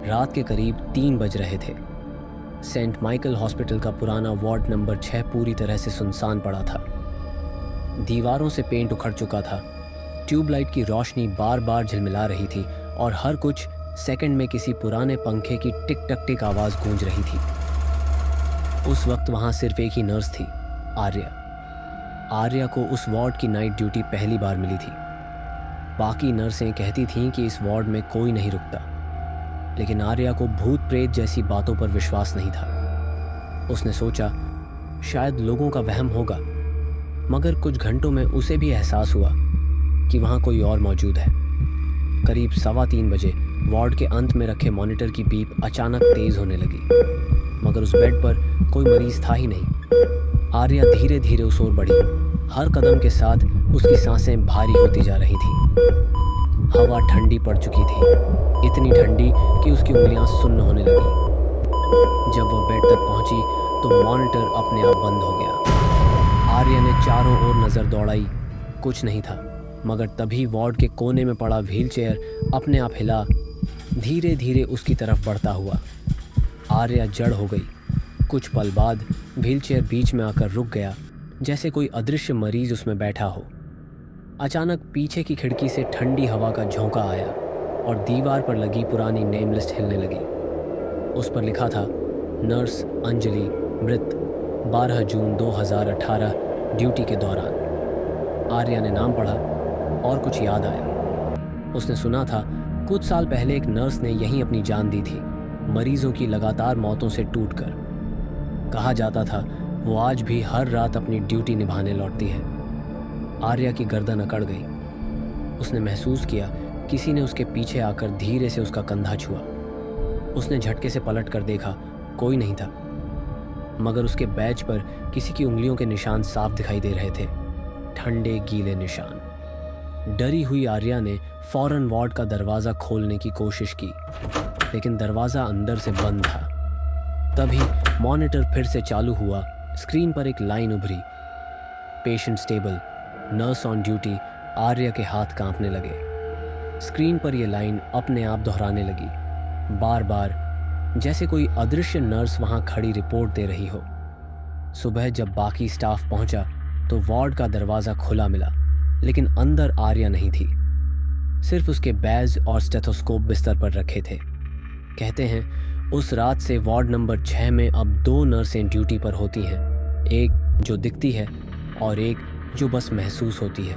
रात के करीब 3 बज रहे थे। सेंट माइकल हॉस्पिटल का पुराना वार्ड नंबर 6 पूरी तरह से सुनसान पड़ा था। दीवारों से पेंट उखड़ चुका था, ट्यूबलाइट की रोशनी बार बार झिलमिला रही थी और हर कुछ सेकंड में किसी पुराने पंखे की टिक टक टिक आवाज़ गूंज रही थी। उस वक्त वहाँ सिर्फ एक ही नर्स थी, आर्या। आर्या को उस वार्ड की नाइट ड्यूटी पहली बार मिली थी। बाकी नर्सें कहती थीं कि इस वार्ड में कोई नहीं रुकता, लेकिन आर्या को भूत प्रेत जैसी बातों पर विश्वास नहीं था। उसने सोचा शायद लोगों का वहम होगा, मगर कुछ घंटों में उसे भी एहसास हुआ कि वहाँ कोई और मौजूद है। करीब 3:15 बजे वार्ड के अंत में रखे मॉनिटर की बीप अचानक तेज होने लगी, मगर उस बेड पर कोई मरीज था ही नहीं। आर्या धीरे धीरे उस ओर बढ़ी। हर कदम के साथ उसकी सांसें भारी होती जा रही थीं। हवा ठंडी पड़ चुकी थी, इतनी ठंडी कि उसकी उंगलियां सुन्न होने लगी। जब वह बेड तक पहुंची तो मॉनिटर अपने आप बंद हो गया। आर्या ने चारों ओर नज़र दौड़ाई, कुछ नहीं था, मगर तभी वार्ड के कोने में पड़ा व्हीलचेयर अपने आप हिला, धीरे धीरे उसकी तरफ बढ़ता हुआ। आर्या जड़ हो गई। कुछ पल बाद व्हीलचेयर बीच में आकर रुक गया, जैसे कोई अदृश्य मरीज उसमें बैठा हो। अचानक पीछे की खिड़की से ठंडी हवा का झोंका आया और दीवार पर लगी पुरानी नेम लिस्ट हिलने लगी। उस पर लिखा था, नर्स अंजलि मृत, 12 जून 2018 ड्यूटी के दौरान। आर्या ने नाम पढ़ा और कुछ याद आया। उसने सुना था कुछ साल पहले एक नर्स ने यहीं अपनी जान दी थी, मरीजों की लगातार मौतों से टूटकर। कहा जाता था वो आज भी हर रात अपनी ड्यूटी निभाने लौटती है। आर्या की गर्दन अकड़ गई। उसने महसूस किया किसी ने उसके पीछे आकर धीरे से उसका कंधा छुआ। उसने झटके से पलट कर देखा, कोई नहीं था, मगर उसके बैज पर किसी की उंगलियों के निशान साफ दिखाई दे रहे थे, ठंडे गीले निशान। डरी हुई आर्या ने फौरन वार्ड का दरवाज़ा खोलने की कोशिश की, लेकिन दरवाज़ा अंदर से बंद था। तभी मॉनिटर फिर से चालू हुआ। स्क्रीन पर एक लाइन उभरी, patient stable, nurse on duty. Arya के हाथ कांपने लगे। स्क्रीन पर यह लाइन अपने आप दोहराने लगी, बार बार, जैसे कोई अदृश्य नर्स वहां खड़ी रिपोर्ट दे रही हो। सुबह जब बाकी स्टाफ पहुंचा तो वार्ड का दरवाज़ा खुला मिला, लेकिन अंदर आर्या नहीं थी। सिर्फ उसके बैज और स्टेथोस्कोप बिस्तर पर रखे थे। कहते हैं उस रात से वार्ड नंबर 6 में अब 2 नर्सें ड्यूटी पर होती हैं, एक जो दिखती है और एक जो बस महसूस होती है।